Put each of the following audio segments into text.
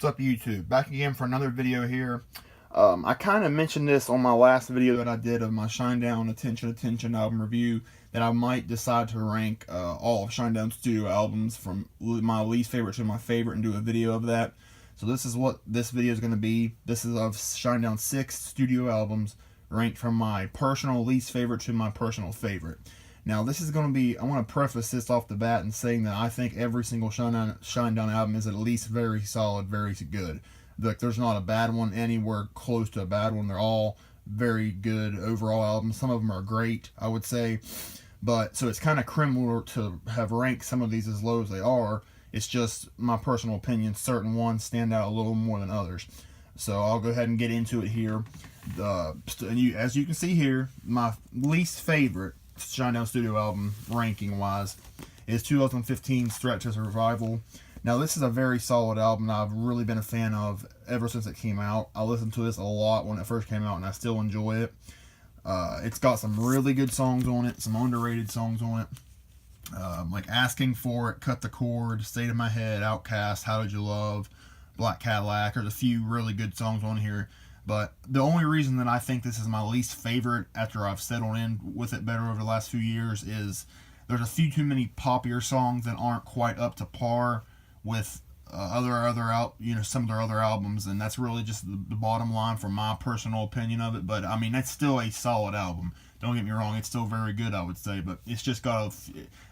What's up, YouTube? Back again for another video here. I kind of mentioned this on my last video that I did of my Shinedown Attention album review, that I might decide to rank all of Shinedown's studio albums from my least favorite to my favorite and do a video of that. So this is what this video is going to be. This is of Shinedown's 6 studio albums ranked from my personal least favorite to my personal favorite. Now this is going to be, I want to preface this off the bat and saying that I think every single Shinedown album is at least very solid, very good. Like, there's not a bad one anywhere close to a bad one. They're all very good overall albums. Some of them are great, I would say. But so it's kind of criminal to have ranked some of these as low as they are. It's just my personal opinion. Certain ones stand out a little more than others. So I'll go ahead and get into it here. As you can see here, my least favorite Shinedown studio album ranking wise is 2015's Threat to Survival. Now this is a very solid album that I've really been a fan of ever since it came out. I listened to this a lot when it first came out and I still enjoy it. It's got some really good songs on it, some underrated songs on it, like Asking For It, Cut the Cord, State of My Head, Outcast, How Did You Love, Black Cadillac. There's a few really good songs on here. But the only reason that I think this is my least favorite after I've settled in with it better over the last few years is there's a few too many poppier songs that aren't quite up to par with some of their other albums, and that's really just the bottom line from my personal opinion of it. But I mean, that's still a solid album. Don't get me wrong, it's still very good, I would say, but it's just got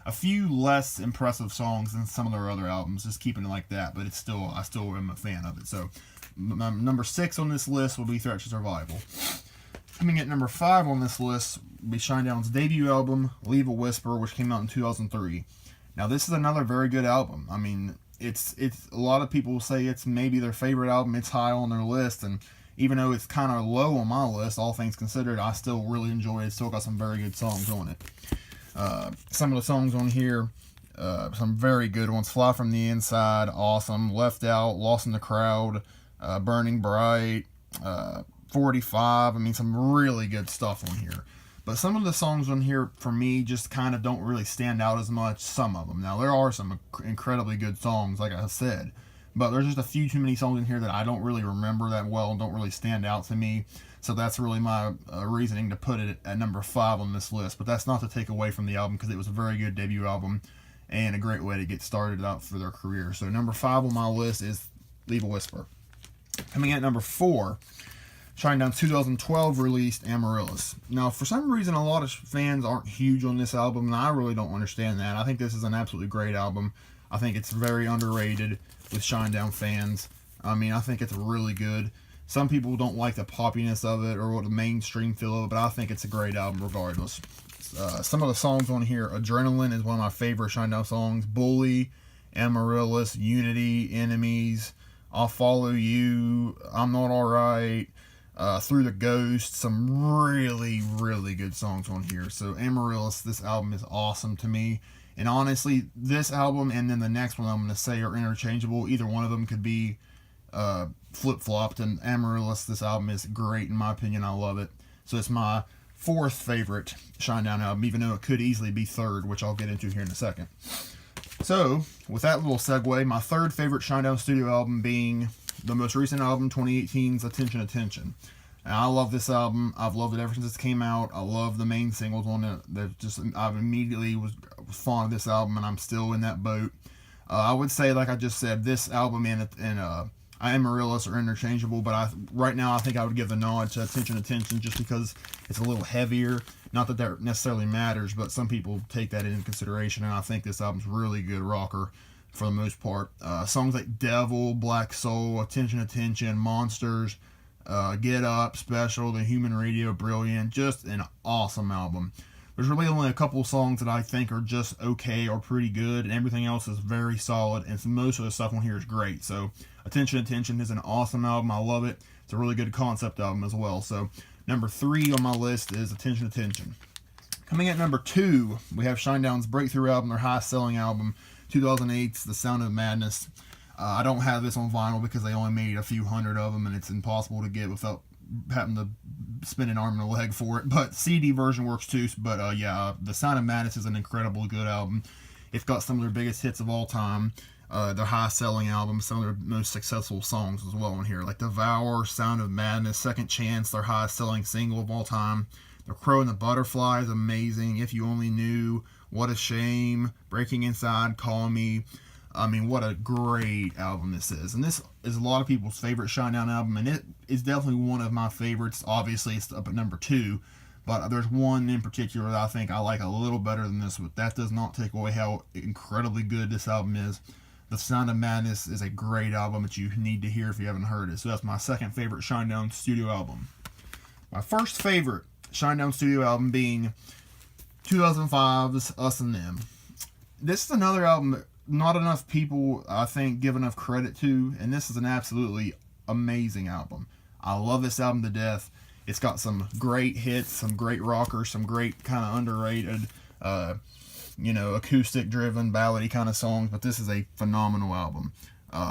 a few less impressive songs than some of their other albums. Just keeping it like that, but I still am a fan of it. So number 6 on this list will be Threat to Survival. Coming at number 5 on this list will be Shinedown's debut album, Leave a Whisper, which came out in 2003. Now this is another very good album. I mean, it's a lot of people say it's maybe their favorite album. It's high on their list, and even though it's kind of low on my list, all things considered, I still really enjoy it. It's still got some very good songs on it. Some of the songs on here, some very good ones: Fly From the Inside, awesome; Left Out, Lost in the Crowd, Burning Bright, 45. I mean, some really good stuff on here. But some of the songs on here, for me, just kind of don't really stand out as much. Some of them. Now, there are some incredibly good songs, like I said. But there's just a few too many songs in here that I don't really remember that well and don't really stand out to me. So that's really my reasoning to put it at number 5 on this list. But that's not to take away from the album, because it was a very good debut album and a great way to get started out for their career. So number 5 on my list is Leave a Whisper. Coming at number 4, Shinedown's 2012 released Amaryllis. Now, for some reason, a lot of fans aren't huge on this album, and I really don't understand that. I think this is an absolutely great album. I think it's very underrated with Shinedown fans. I mean, I think it's really good. Some people don't like the poppiness of it or what the mainstream feel of it, but I think it's a great album regardless. Some of the songs on here: Adrenaline is one of my favorite Shinedown songs. Bully, Amaryllis, Unity, Enemies, I'll Follow You, I'm Not Alright, Through the Ghost. Some really, really good songs on here. So Amaryllis, this album is awesome to me. And honestly, this album and then the next one I'm going to say are interchangeable. Either one of them could be flip-flopped. And Amaryllis, this album is great in my opinion. I love it. So it's my 4th favorite Shinedown album, even though it could easily be 3rd, which I'll get into here in a second. So, with that little segue, my 3rd favorite Shinedown studio album being the most recent album, 2018's Attention. And I love this album. I've loved it ever since it came out. I love the main singles on it. I immediately was fond of this album, and I'm still in that boat. I would say, like I just said, this album and Amaryllis are interchangeable, but right now I think I would give the nod to Attention just because it's a little heavier. Not that necessarily matters, but some people take that into consideration, and I think this album's really good rocker for the most part. Songs like Devil, Black Soul, Attention, Monsters, Get Up, Special, The Human Radio, Brilliant. Just an awesome album. There's really only a couple songs that I think are just okay or pretty good, and everything else is very solid, and most of the stuff on here is great. So Attention is an awesome album. I love it. It's a really good concept album as well. So number 3 on my list is Attention. Coming at number 2, we have Shinedown's breakthrough album, their highest selling album, 2008's The Sound of Madness. I don't have this on vinyl because they only made a few hundred of them, and it's impossible to get without having to spend an arm and a leg for it. But CD version works too. But yeah, The Sound of Madness is an incredibly good album. It's got some of their biggest hits of all time. Their high-selling albums, some of their most successful songs as well on here, like Devour, Sound of Madness, Second Chance, their highest-selling single of all time. The Crow and the Butterfly is amazing. If You Only Knew, What a Shame, Breaking Inside, Call Me. I mean, what a great album this is. And this is a lot of people's favorite Shinedown album, and it is definitely one of my favorites. Obviously, it's up at number 2, but there's one in particular that I think I like a little better than this, but that does not take away how incredibly good this album is. The Sound of Madness is a great album that you need to hear if you haven't heard it. So that's my second favorite Shinedown studio album. My first favorite Shinedown studio album being 2005's Us and Them. This is another album that not enough people, I think, give enough credit to, and this is an absolutely amazing album. I love this album to death. It's got some great hits, some great rockers, some great kind of underrated, acoustic-driven, ballady kind of songs, but this is a phenomenal album.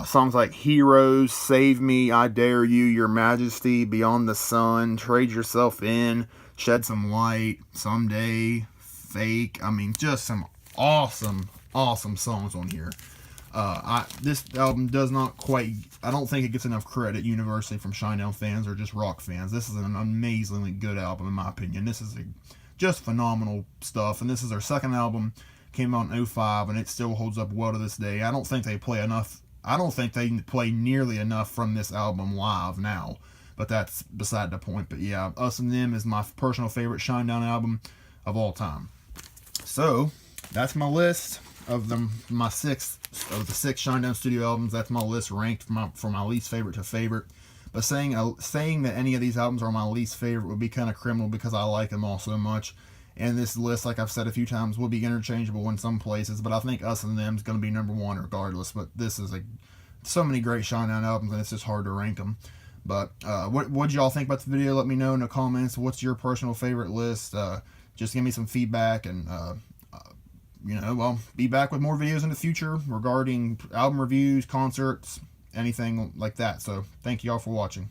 Songs like Heroes, Save Me, I Dare You, Your Majesty, Beyond the Sun, Trade Yourself In, Shed Some Light, Someday, Fake. I mean, just some awesome songs on here. This album does not quite, I don't think it gets enough credit universally from Shinedown fans or just rock fans. This is an amazingly good album in my opinion. This is just phenomenal stuff, and this is their second album, came out in 2005, and it still holds up well to this day. I don't think they play nearly enough from this album live now, but that's beside the point. But yeah, Us and Them is my personal favorite Shinedown album of all time. So that's my list of the six Shinedown studio albums. That's my list ranked from my least favorite to favorite. But saying that any of these albums are my least favorite would be kind of criminal because I like them all so much. And this list, like I've said a few times, will be interchangeable in some places. But I think Us and Them is going to be number 1 regardless. But this is so many great Shinedown albums, and it's just hard to rank them. But what y'all think about the video? Let me know in the comments. What's your personal favorite list? Just give me some feedback, and I'll be back with more videos in the future regarding album reviews, concerts, anything like that. So thank you all for watching.